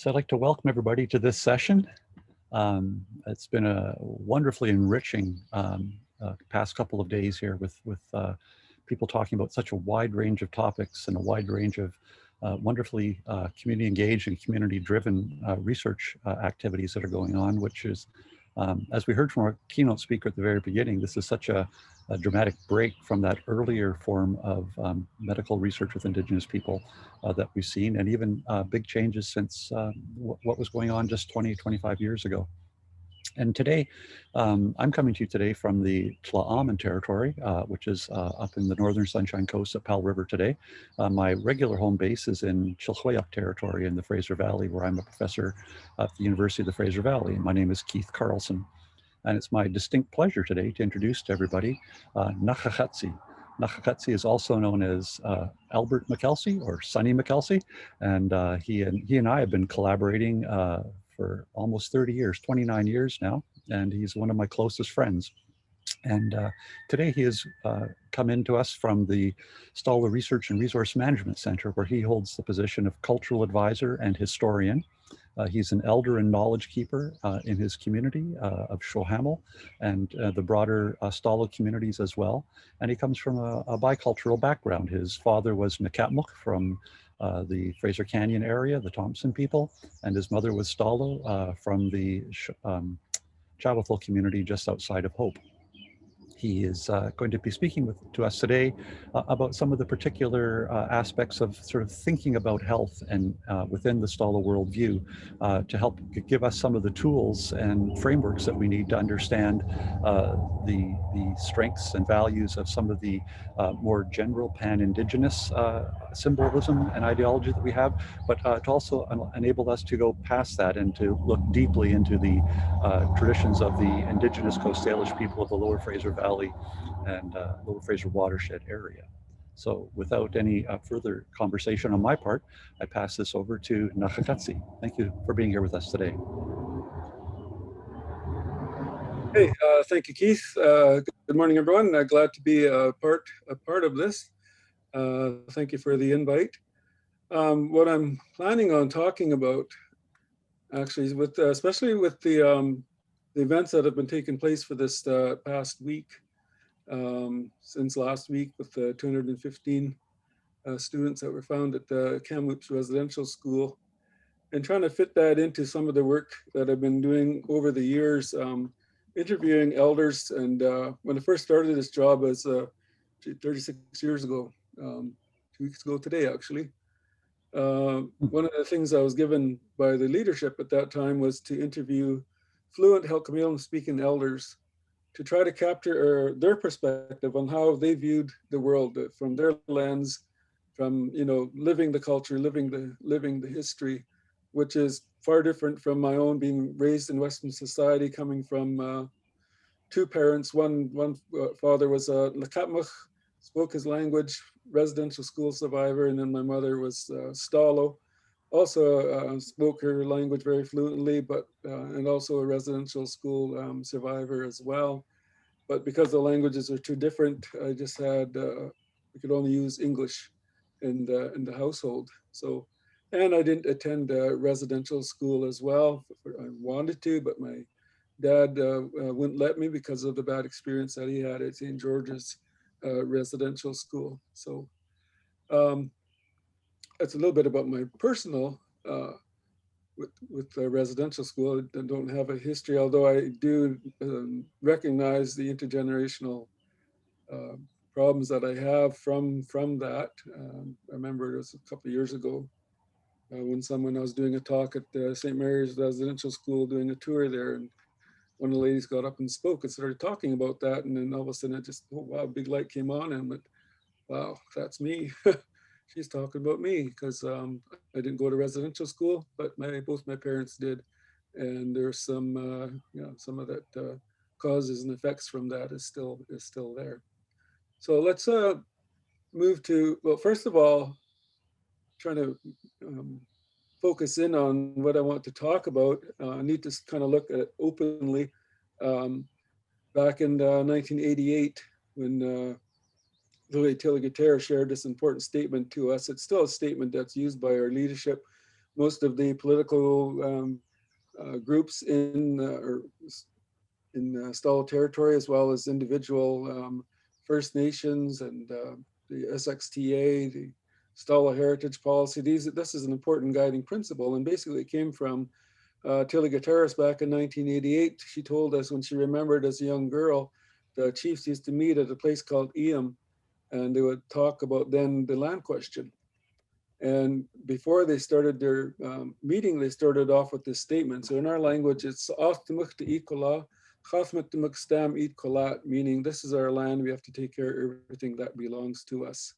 So I'd like to welcome everybody to this session. It's been a wonderfully enriching past couple of days here with people talking about such a wide range of topics and a wide range of wonderfully community engaged and community driven research activities that are going on, which is, as we heard from our keynote speaker at the very beginning, this is such a dramatic break from that earlier form of medical research with Indigenous people that we've seen, and even big changes since what was going on just 20, 25 years ago. And today, I'm coming to you today from the Tla'amin territory, which is up in the northern Sunshine Coast at Powell River today. My regular home base is in Chilhwayak territory in the Fraser Valley, where I'm a professor at the University of the Fraser Valley. My name is Keith Carlson. And it's my distinct pleasure today to introduce to everybody Naxaxalhts'i. Naxaxalhts'i is also known as Albert McHalsie or Sonny McHalsie, and he and I have been collaborating for almost 30 years, 29 years now, and he's one of my closest friends. And today he has come in to us from the Stala Research and Resource Management Center, where he holds the position of cultural advisor and historian. He's an elder and knowledge keeper in his community of Shohamel and the broader Stala communities as well. And he comes from a bicultural background. His father was Naxaxalhts'i from the Fraser Canyon area, the Thompson people, and his mother was Stala from the Chawathil community just outside of Hope. He is going to be speaking to us today about some of the particular aspects of sort of thinking about health and within the Stala worldview to help give us some of the tools and frameworks that we need to understand the strengths and values of some of the more general pan-Indigenous symbolism and ideology that we have, but to also enable us to go past that and to look deeply into the traditions of the Indigenous Coast Salish people of the Lower Fraser Valley and Lower Fraser watershed area. So without any further conversation on my part, I pass this over to Naxaxalhts'i. Thank you for being here with us today. Hey, thank you, Keith. Good morning, everyone. Glad to be a part of this. Thank you for the invite. What I'm planning on talking about, actually, is especially with the events that have been taking place for this past week, since last week with the 215 students that were found at the Kamloops Residential School, and trying to fit that into some of the work that I've been doing over the years, interviewing elders. And when I first started this job as 36 years ago, 2 weeks ago today, actually, one of the things I was given by the leadership at that time was to interview fluent Halkomelem speaking elders to try to capture their perspective on how they viewed the world from their lens, from living the culture, living the history, which is far different from my own, being raised in Western society, coming from two parents. One father was a Naxaxalhts'i, spoke his language, residential school survivor, and then my mother was Stalo, also spoke her language very fluently, but and also a residential school survivor as well. But because the languages are too different, I just had we could only use English in the household. So, and I didn't attend residential school as well. I wanted to, but my dad wouldn't let me because of the bad experience that he had at St. George's residential school. So that's a little bit about my personal with the residential school. I don't have a history, although I do recognize the intergenerational problems that I have from that. I remember it was a couple of years ago when I was doing a talk at St. Mary's Residential School, doing a tour there, and one of the ladies got up and spoke and started talking about that, and then all of a sudden oh wow, big light came on, and went, wow, that's me. She's talking about me, because I didn't go to residential school, but both my parents did, and there's some some of that causes and effects from that is still there. So let's move to, well, first of all, trying to focus in on what I want to talk about. I need to kind of look at it openly. Back in 1988, when Louis Tilley-Guterres shared this important statement to us, it's still a statement that's used by our leadership. most of the political groups in Stala territory, as well as individual First Nations and the SXTA, the Stala Heritage Policy. This is an important guiding principle, and basically it came from Tilly Gutierrez back in 1988. She told us when she remembered as a young girl, the chiefs used to meet at a place called Eam, and they would talk about then the land question. And before they started their meeting, they started off with this statement. So in our language, it's meaning this is our land, we have to take care of everything that belongs to us.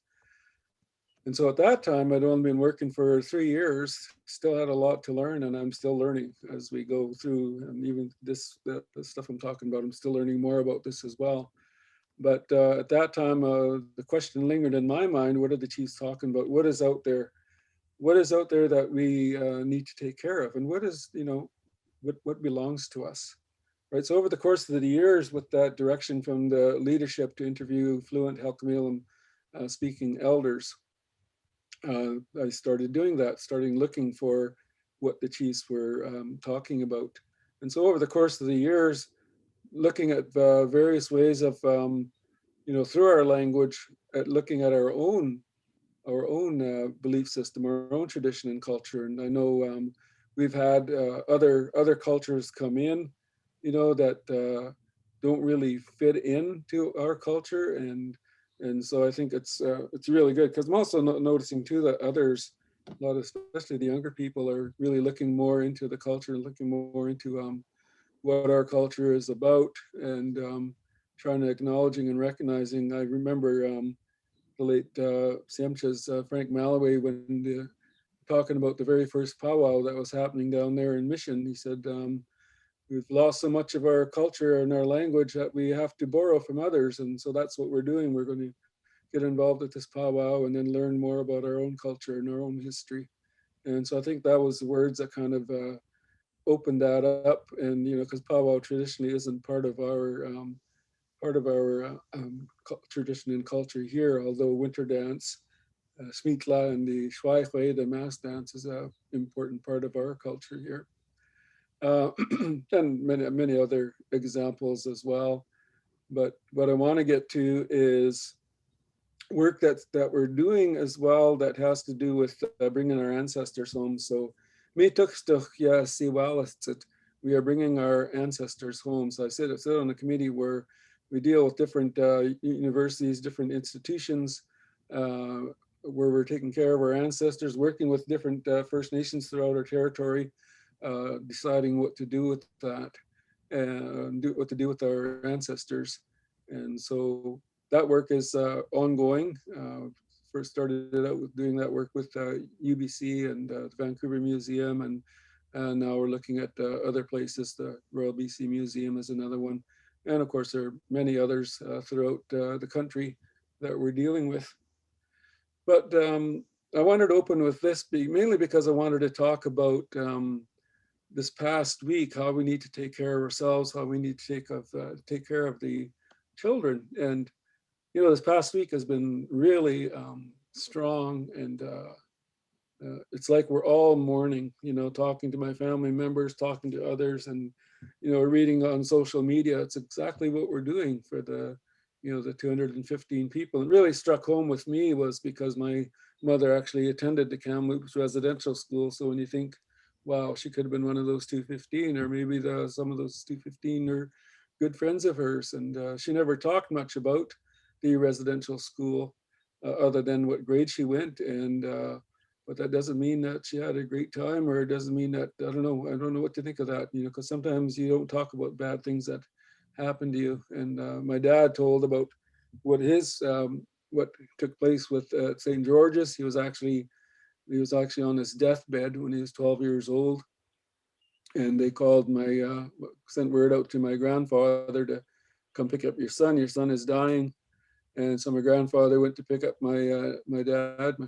And so at that time, I'd only been working for 3 years, still had a lot to learn, and I'm still learning as we go through. And even the stuff I'm talking about, I'm still learning more about this as well. But at that time, the question lingered in my mind, what are the chiefs talking about? What is out there? What is out there that we need to take care of? And what is, what belongs to us? Right. So over the course of the years, with that direction from the leadership to interview fluent Halkomelem speaking elders, I started doing that, starting looking for what the chiefs were talking about. And so over the course of the years, looking at various ways of, through our language, at looking at our own belief system, our own tradition and culture. And I know we've had other cultures come in, that don't really fit into our culture, and so I think it's really good, because I'm also noticing too that others, a lot of, especially the younger people, are really looking more into the culture, looking more into what our culture is about, and trying to acknowledging and recognizing. I remember the late Siemcha's Frank Malloway, when talking about the very first powwow that was happening down there in Mission. He said, we've lost so much of our culture and our language that we have to borrow from others. And so that's what we're doing. We're going to get involved with this powwow and then learn more about our own culture and our own history. And so I think that was the words that kind of opened that up. And, because powwow traditionally isn't part of our tradition and culture here, although winter dance, Smitla, and the Schweichwe, the mass dance, is an important part of our culture here. And many other examples as well. But what I want to get to is work that we're doing as well that has to do with bringing our ancestors home. So we are bringing our ancestors home. So I sit on a committee where we deal with different universities, different institutions, where we're taking care of our ancestors, working with different First Nations throughout our territory, deciding what to do with that and what to do with our ancestors. And so that work is ongoing. First started out with doing that work with UBC and the Vancouver Museum, and now we're looking at other places. The Royal BC Museum is another one. And of course, there are many others throughout the country that we're dealing with. But I wanted to open with this mainly because I wanted to talk about this past week, how we need to take care of ourselves, how we need to take care of the children. And, this past week has been really strong, and it's like we're all mourning, talking to my family members, talking to others, and, reading on social media. It's exactly what we're doing for the 215 people. And really struck home with me was because my mother actually attended the Kamloops residential school. So when you think, wow, she could have been one of those 215, or maybe some of those 215 are good friends of hers. And she never talked much about the residential school other than what grade she went. But that doesn't mean that she had a great time, or it doesn't mean that, I don't know what to think of that, because sometimes you don't talk about bad things that happened to you. And my dad told about what took place with St. George's. He was actually on his deathbed when he was 12 years old. And they sent word out to my grandfather to come pick up your son. Your son is dying. And so my grandfather went to pick up my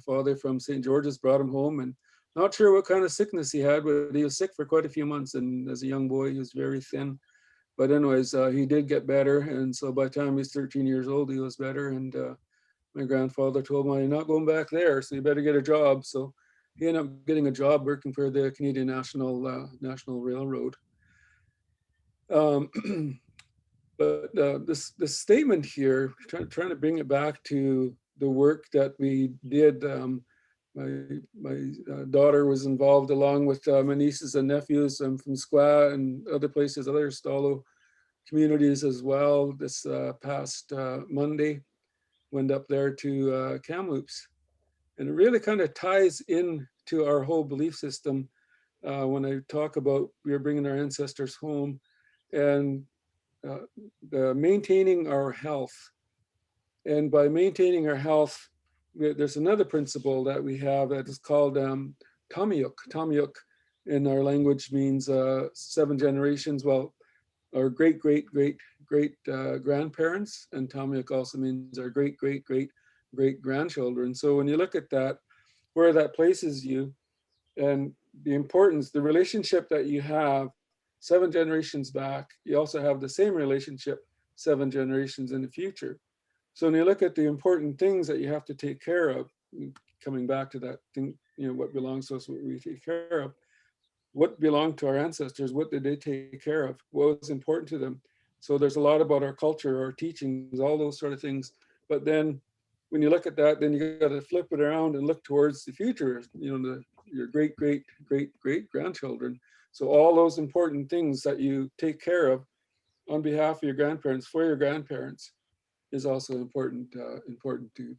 father from St. George's, brought him home, and not sure what kind of sickness he had, but he was sick for quite a few months. And as a young boy, he was very thin. But anyways, he did get better. And so by the time he was 13 years old, he was better. And my grandfather told him, "Well, you're not going back there, so you better get a job." So he ended up getting a job working for the Canadian National Railroad. Um, but this statement here, trying to bring it back to the work that we did. My daughter was involved along with my nieces and nephews from Squaw and other places, other Stalo communities as well. This past Monday, went up there to Kamloops. And it really kind of ties in to our whole belief system when I talk about we are bringing our ancestors home and maintaining our health. And by maintaining our health, there's another principle that we have that is called Tamiyuk. Tamiyuk in our language means 7 generations. Well, our great, great, great, great grandparents, and Tamiyuk also means our great, great, great, great grandchildren. So when you look at that, where that places you and the importance, the relationship that you have 7 generations back, you also have the same relationship 7 generations in the future. So when you look at the important things that you have to take care of, coming back to that thing, you know, what belongs to us, what we take care of, what belonged to our ancestors, what did they take care of, what was important to them. So there's a lot about our culture, our teachings, all those sort of things. But then when you look at that, then you got to flip it around and look towards the future, you know, your great, great, great, great grandchildren. So all those important things that you take care of on behalf of your grandparents, for your grandparents, is also important to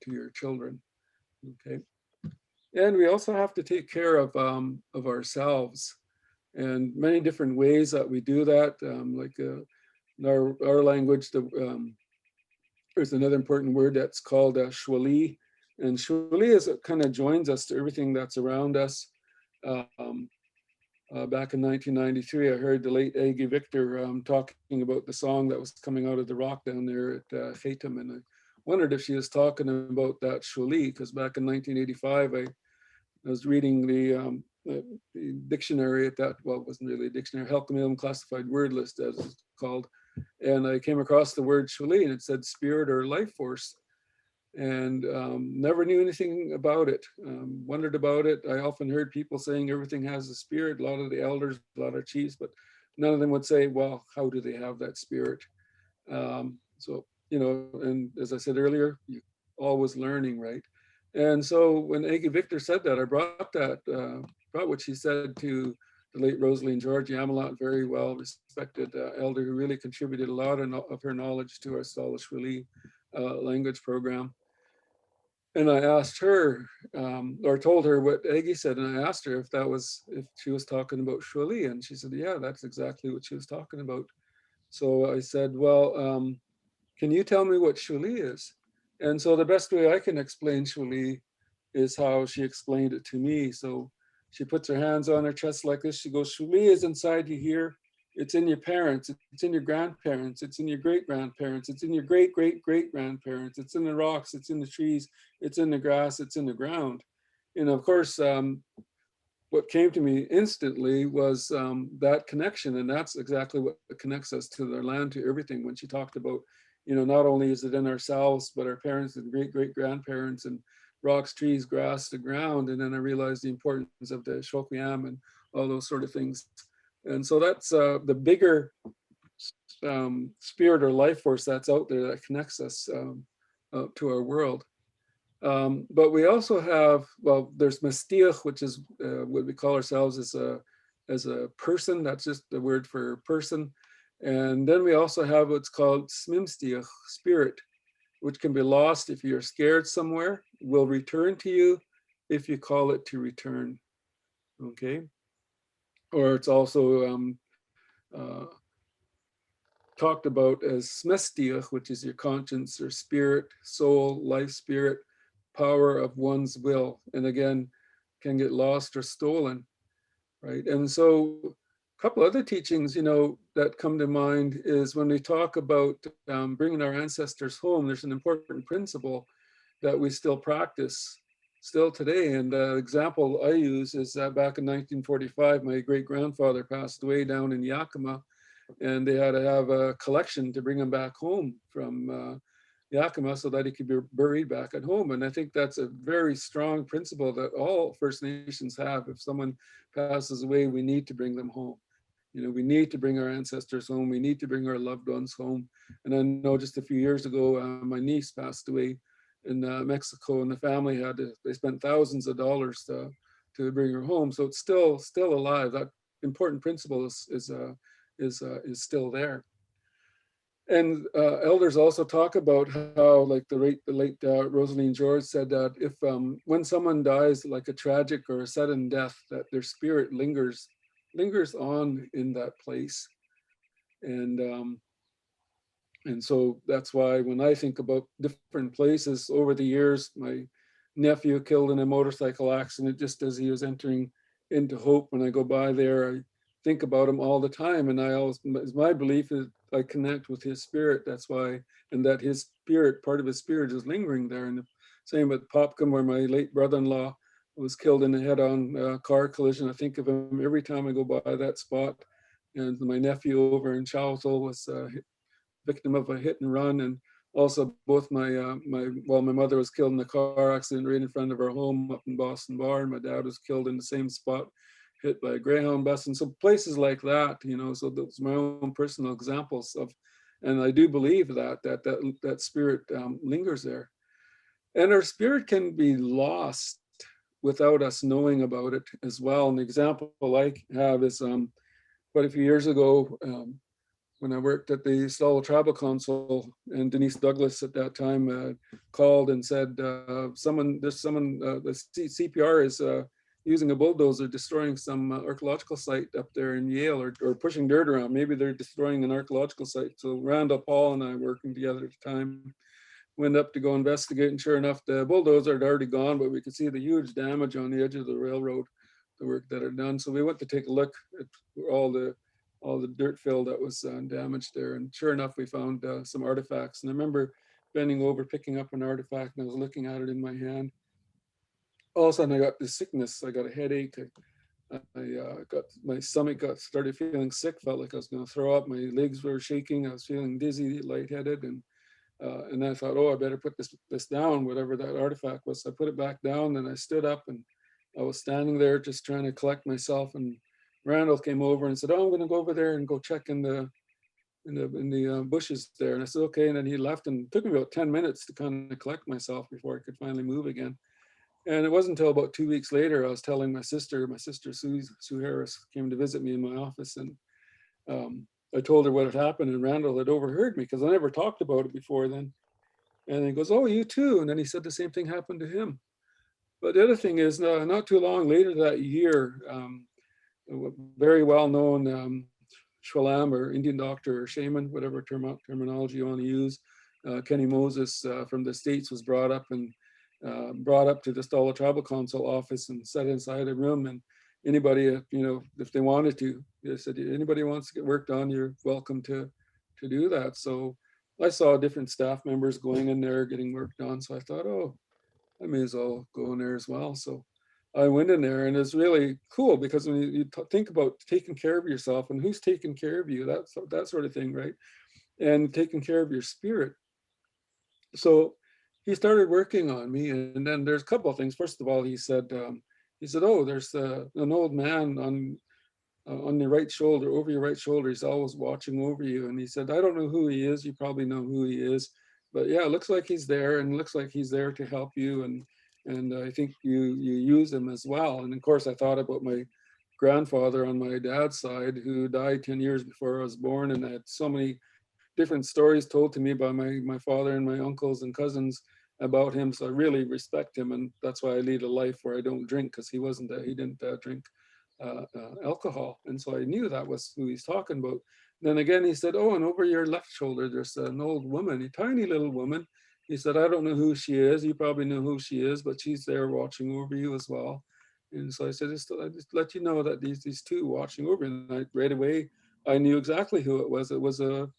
your children. Okay, and we also have to take care of ourselves, and many different ways that we do that. Like in our language, there's another important word that's called shwali, and shwali is it kind of joins us to everything that's around us. Back in 1993, I heard the late Aggie Victor talking about the song that was coming out of the rock down there at Hatem, and I wondered if she was talking about that shwali, because back in 1985, I was reading the dictionary at that, well, it wasn't really a dictionary, Halcomilum Classified Word List, as it's called, and I came across the word shwali, and it said spirit or life force. And never knew anything about it, wondered about it. I often heard people saying everything has a spirit, a lot of the elders, a lot of chiefs, but none of them would say, well, how do they have that spirit? So, you know, and as I said earlier, you're always learning, right? And so when Aggie Victor said that, I brought what she said to the late Rosalie George Yamalot, very well respected elder who really contributed a lot of her knowledge to our Salish language program. And I asked her, or told her what Aggie said, and I asked her if she was talking about shwali, and she said, yeah, that's exactly what she was talking about. So I said, well, can you tell me what shwali is? And so the best way I can explain shwali is how she explained it to me. So she puts her hands on her chest like this. She goes, shwali is inside you here. It's in your parents, it's in your grandparents, it's in your great-grandparents, it's in your great-great-great-grandparents, it's in the rocks, it's in the trees, it's in the grass, it's in the ground. And of course, what came to me instantly was that connection, and that's exactly what connects us to the land, to everything. When she talked about, you know, not only is it in ourselves, but our parents and great-great-grandparents and rocks, trees, grass, the ground. And then I realized the importance of the Shokyam and all those sort of things. And so that's the bigger spirit or life force that's out there that connects us to our world. But we also have, well, there's Mestiach, which is what we call ourselves as a person. That's just the word for person. And then we also have what's called Smimstiach, spirit, which can be lost if you're scared somewhere, will return to you if you call it to return. Okay. Or it's also talked about as smestiach, which is your conscience or spirit, soul, life spirit, power of one's will. And again, can get lost or stolen, right? And so a couple other teachings, you know, that come to mind is when we talk about bringing our ancestors home, there's an important principle that we still practice still today. And the example I use is that back in 1945, my great-grandfather passed away down in Yakima, and they had to have a collection to bring him back home from Yakima so that he could be buried back at home. And I think that's a very strong principle that all First Nations have. If someone passes away, we need to bring them home. You know, we need to bring our ancestors home. We need to bring our loved ones home. And I know just a few years ago, my niece passed away in Mexico, and the family they spent thousands of dollars to bring her home. So it's still alive. That important principle is still there. And elders also talk about how, like the late Rosaline George said that if when someone dies like a tragic or a sudden death, that their spirit lingers on in that place. And so that's why when I think about different places over the years, my nephew killed in a motorcycle accident just as he was entering into Hope. When I go by there, I think about him all the time. And my belief is I connect with his spirit. That's why, and that his spirit, part of his spirit is lingering there. And the same with Popcom, where my late brother-in-law was killed in a head-on car collision. I think of him every time I go by that spot. And my nephew over in Charlottesville was victim of a hit and run, and also both my mother was killed in a car accident right in front of our home up in Boston Bar, and my dad was killed in the same spot, hit by a Greyhound bus. And so places like that, you know, so those are my own personal examples of, and I do believe that spirit lingers there, and our spirit can be lost without us knowing about it as well. And the example I have is quite a few years ago. When I worked at the Stala Tribal Council, and Denise Douglas at that time called and said, the CPR is using a bulldozer destroying some archaeological site up there in Yale, or pushing dirt around. Maybe they're destroying an archaeological site. So Randall Paul and I, working together at the time, went up to go investigate, and sure enough, the bulldozer had already gone, but we could see the huge damage on the edge of the railroad, the work that had done. So we went to take a look at all the dirt fill that was damaged there. And sure enough, we found some artifacts. And I remember bending over, picking up an artifact, and I was looking at it in my hand. All of a sudden I got this sickness. I got a headache. My stomach started feeling sick, felt like I was gonna throw up. My legs were shaking. I was feeling dizzy, lightheaded. And I thought, oh, I better put this down, whatever that artifact was. So I put it back down, and I stood up, and I was standing there just trying to collect myself. And Randall came over and said, oh, I'm going to go over there and go check in the bushes there. And I said, okay. And then he left, and it took me about 10 minutes to kind of collect myself before I could finally move again. And it wasn't until about 2 weeks later, I was telling my sister Sue Harris came to visit me in my office, and I told her what had happened, and Randall had overheard me because I never talked about it before then. And he goes, oh, you too. And then he said the same thing happened to him. But the other thing is, not too long later that year, a very well-known Shwalam, or Indian doctor, or shaman, whatever terminology you want to use, Kenny Moses from the States, was brought up to the Stala Tribal Council office and sat inside a room. And anybody, you know, if they wanted to, they said, anybody wants to get work done, you're welcome to do that. So I saw different staff members going in there getting work done. So I thought, oh, I may as well go in there as well. So I went in there, and it's really cool because when you think about taking care of yourself and who's taking care of you, that sort of thing, right? And taking care of your spirit. So he started working on me, and then there's a couple of things. First of all, he said, oh, there's an old man on your right shoulder, over your right shoulder. He's always watching over you. And he said, I don't know who he is. You probably know who he is, but yeah, it looks like he's there, and looks like he's there to help you. And I think you use him as well. And of course, I thought about my grandfather on my dad's side, who died 10 years before I was born. And I had so many different stories told to me by my father and my uncles and cousins about him. So I really respect him. And that's why I lead a life where I don't drink, because he didn't drink alcohol. And so I knew that was who he's talking about. Then again, he said, oh, and over your left shoulder, there's an old woman, a tiny little woman. He said, I don't know who she is. You probably know who she is, but she's there watching over you as well. And so I said, just let you know that these two watching over. And right away, I knew exactly who it was. It was an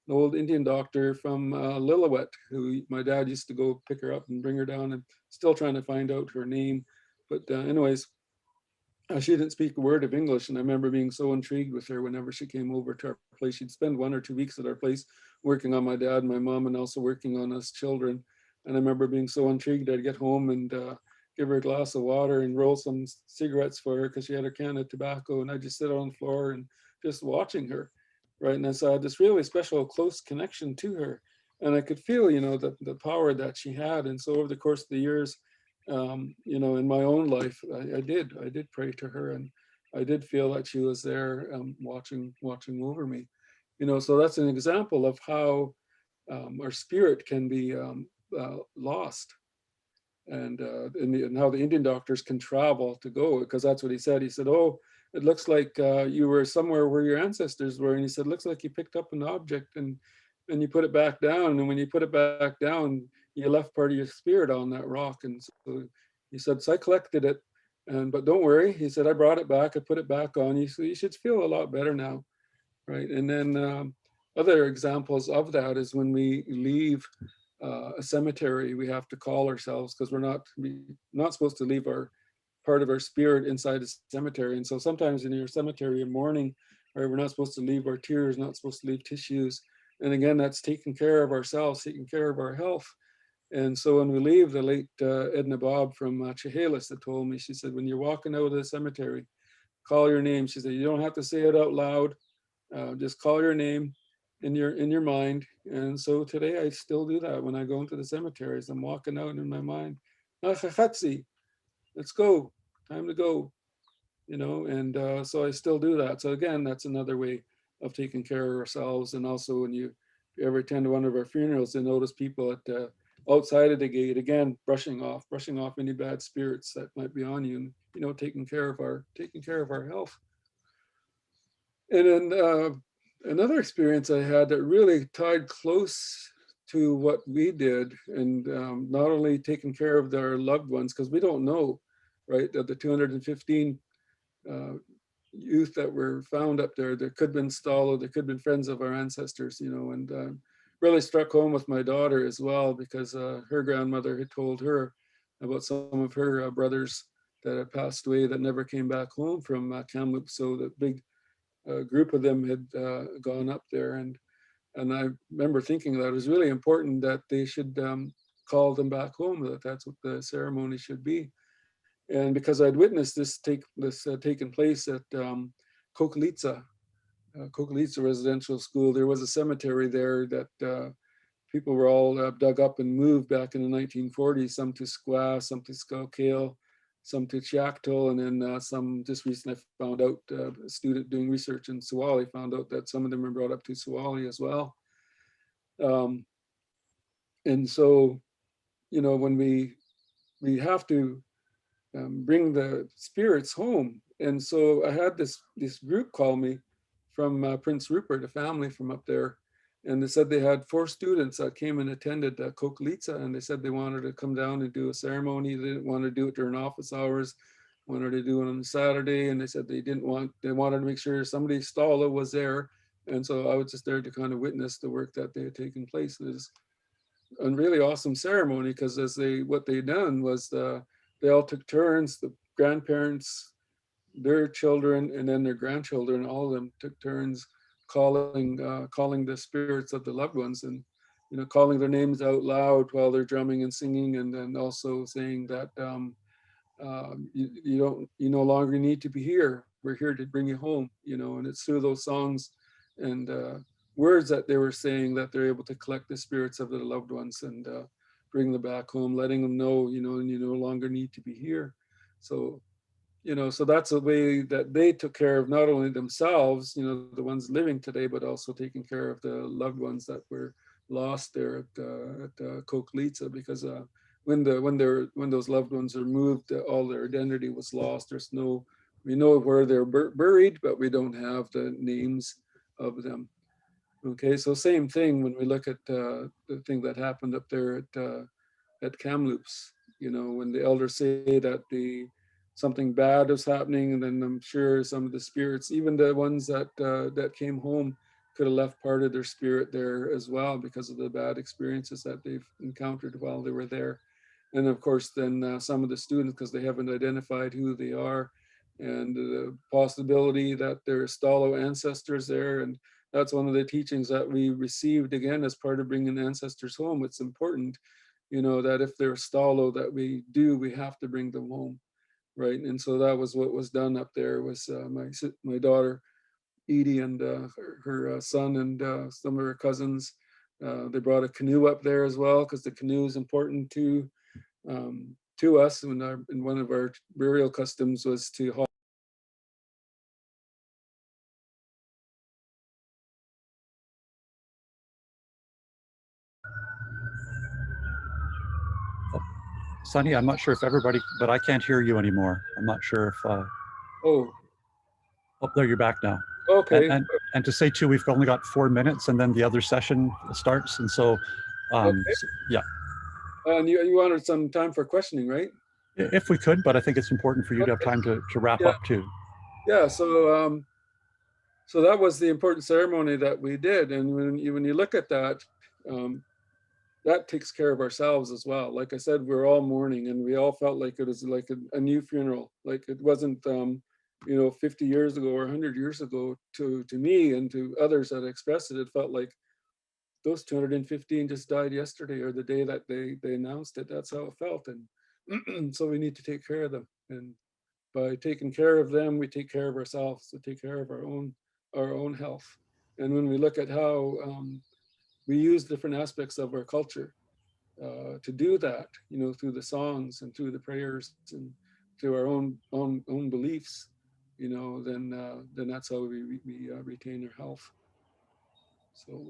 old Indian doctor from Lillooet, who my dad used to go pick her up and bring her down, and still trying to find out her name. But anyways, She didn't speak a word of English, and I remember being so intrigued with her whenever she came over to our place. She'd spend 1 or 2 weeks at our place working on my dad and my mom, and also working on us children. And I remember being so intrigued. I'd get home and give her a glass of water and roll some cigarettes for her because she had her can of tobacco, and I'd just sit on the floor and just watching her, right? And I saw this really special, close connection to her, and I could feel, the power that she had. And so over the course of the years, in my own life, I did pray to her, and I did feel that she was there, watching over me. So that's an example of how our spirit can be lost, and how the Indian doctors can travel to go, because that's what he said. He said, "Oh, it looks like you were somewhere where your ancestors were," and he said, "Looks like you picked up an object and you put it back down, and when you put it back down, you left part of your spirit on that rock." And so he said, "So I collected it, but don't worry," he said, "I brought it back, I put it back on you, so you should feel a lot better now." Right? And then other examples of that is when we leave a cemetery, we have to call ourselves, because we're not supposed to leave our part of our spirit inside the cemetery. And so sometimes in your cemetery in mourning, right, we're not supposed to leave our tears, not supposed to leave tissues. And again, that's taking care of ourselves, taking care of our health. And so when we leave, the late Edna Bob from Chehalis that told me, she said, when you're walking out of the cemetery, call your name. She said, you don't have to say it out loud. Just call your name in your mind. And so today I still do that when I go into the cemeteries. I'm walking out in my mind, Naxaxalhts'i, let's go, time to go, and so I still do that. So again, that's another way of taking care of ourselves. And also when you ever attend one of our funerals, you notice people at outside of the gate, again, brushing off any bad spirits that might be on you, and taking care of our health. And then another experience I had that really tied close to what we did, and not only taking care of their loved ones, because we don't know, right, that the 215 uh, youth that were found up there, there could have been Stalo, there could have been friends of our ancestors, and really struck home with my daughter as well, because her grandmother had told her about some of her brothers that had passed away that never came back home from Kamloops. So the big group of them had gone up there, and I remember thinking that it was really important that they should call them back home, that that's what the ceremony should be. And because I'd witnessed this taking place at Kokolitsa Residential School, there was a cemetery there that people were all dug up and moved back in the 1940s, some to Squaw, some to Scoutcale, some to Chiactol, and then some just recently I found out, a student doing research in Suwali found out that some of them were brought up to Suwali as well. Um, and so, when we have to bring the spirits home. And so I had this group call me from Prince Rupert, a family from up there, and they said they had 4 students that came and attended Kokolitsa, and they said they wanted to come down and do a ceremony. They didn't want to do it during office hours, wanted to do it on a Saturday, and they said they wanted to make sure somebody Stala was there. And so I was just there to kind of witness the work that they had taken place. It was a really awesome ceremony, because what they done was they all took turns, the grandparents, their children, and then their grandchildren, all of them took turns calling the spirits of the loved ones, and calling their names out loud while they're drumming and singing, and then also saying that you no longer need to be here. We're here to bring you home, and it's through those songs and words that they were saying that they're able to collect the spirits of their loved ones and bring them back home, letting them know, and you no longer need to be here. So, so that's a way that they took care of not only themselves, the ones living today, but also taking care of the loved ones that were lost there at Kokolitsa, because when those loved ones are moved, all their identity was lost. We know where they're buried, but we don't have the names of them. Okay, so same thing when we look at the thing that happened up there at Kamloops. When the elders say that something bad is happening, and then I'm sure some of the spirits, even the ones that came home, could have left part of their spirit there as well, because of the bad experiences that they've encountered while they were there. And of course, then some of the students, because they haven't identified who they are, and the possibility that there are Stalo ancestors there. And that's one of the teachings that we received, again, as part of bringing ancestors home. It's important, you know, that if they're Stalo, that we have to bring them home, right? And so that was what was done up there. Was my daughter Edie and her son and some of her cousins. They brought a canoe up there as well, because the canoe is important to us. And one of our burial customs was to haul. Sonny, I'm not sure if everybody, but I can't hear you anymore. I'm not sure if, Oh, oh, there, you're back now. okay. And to say too, we've only got 4 minutes and then the other session starts. And so, Okay. yeah. And you wanted some time for questioning, right? If we could, but I think it's important for you to have time to wrap Yeah. up too. Yeah, so so that was the important ceremony that we did. And when you look at that, that takes care of ourselves as well. Like I said, we're all mourning, and we all felt like it was like a new funeral. Like it wasn't, you know, 50 years ago or 100 years ago to me and to others that expressed it. It felt like those 215 just died yesterday or the day that they announced it. That's how it felt. And so we need to take care of them. And by taking care of them, we take care of ourselves, to take care of our own health. And when we look at how we use different aspects of our culture to do that, you know, through the songs and through the prayers and through our own beliefs, you know, then that's how we retain our health. So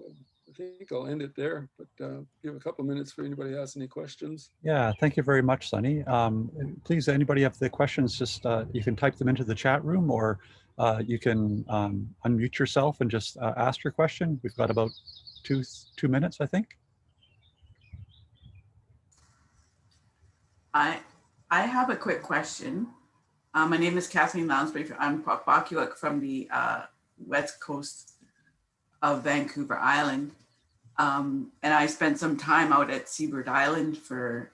I think I'll end it there, but give a couple minutes for anybody who has any questions. Yeah, thank you very much, Sonny. Please, anybody have the questions, just you can type them into the chat room, or you can unmute yourself and just ask your question. We've got about two minutes, I think. I have a quick question. My name is Kathleen Lounsbury. I'm Papakuak from the west coast of Vancouver Island. And I spent some time out at Seabird Island for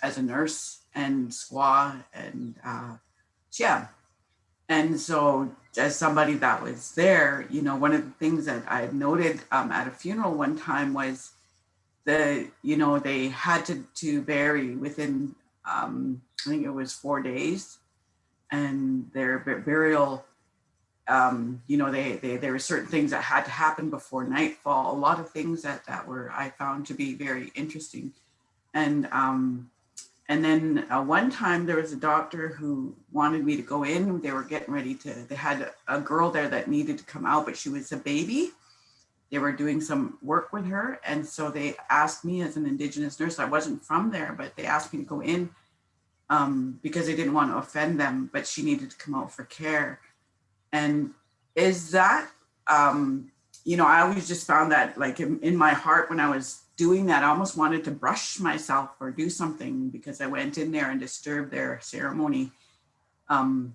as a nurse and squaw and yeah. And so as somebody that was there, you know, one of the things that I had noted at a funeral one time was you know, they had to bury within, I think it was 4 days, and their burial, you know, there were certain things that had to happen before nightfall, a lot of things that I found to be very interesting. And then one time there was a doctor who wanted me to go in. They were getting ready they had a girl there that needed to come out, but she was a baby. They were doing some work with her. And so they asked me as an Indigenous nurse, I wasn't from there, but they asked me to go in because they didn't want to offend them, but she needed to come out for care. And is that, you know, I always just found that like in my heart when I was doing that, I almost wanted to brush myself or do something because I went in there and disturbed their ceremony. You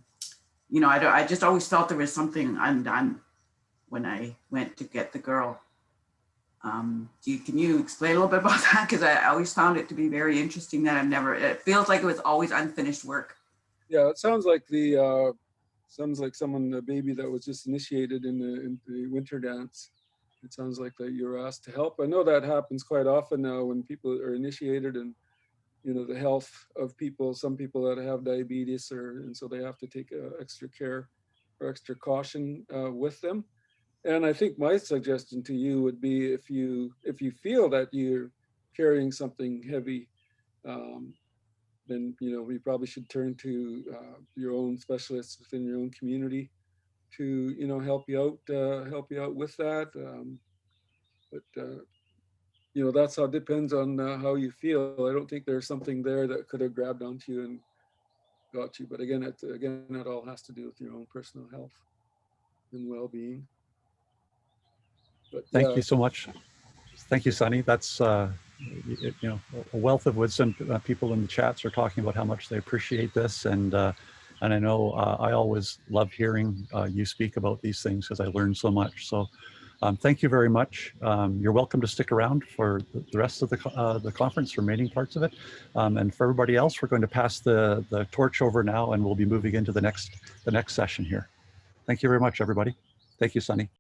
know, I just always felt there was something undone when I went to get the girl. Can you explain a little bit about that? Because I always found it to be very interesting that it feels like it was always unfinished work. Yeah, it sounds like sounds like a baby that was just initiated in the winter dance. It sounds like that you're asked to help. I know that happens quite often now when people are initiated, and you know, the health of people, some people that have diabetes, and so they have to take extra care or extra caution with them. And I think my suggestion to you would be, if you feel that you're carrying something heavy, then you know, we probably should turn to your own specialists within your own community to, you know, help you out with that. But you know, that's how it depends on how you feel. I don't think there's something there that could have grabbed onto you and got you. But again, it all has to do with your own personal health and well-being. But Thank you so much. Thank you, Sonny. That's you know, a wealth of wisdom. People in the chats are talking about how much they appreciate this, and I know I always love hearing you speak about these things because I learn so much. So Thank you very much. You're welcome to stick around for the rest of the conference, remaining parts of it. And for everybody else, we're going to pass the torch over now, and we'll be moving into the next session here. Thank you very much, everybody. Thank you, Sonny.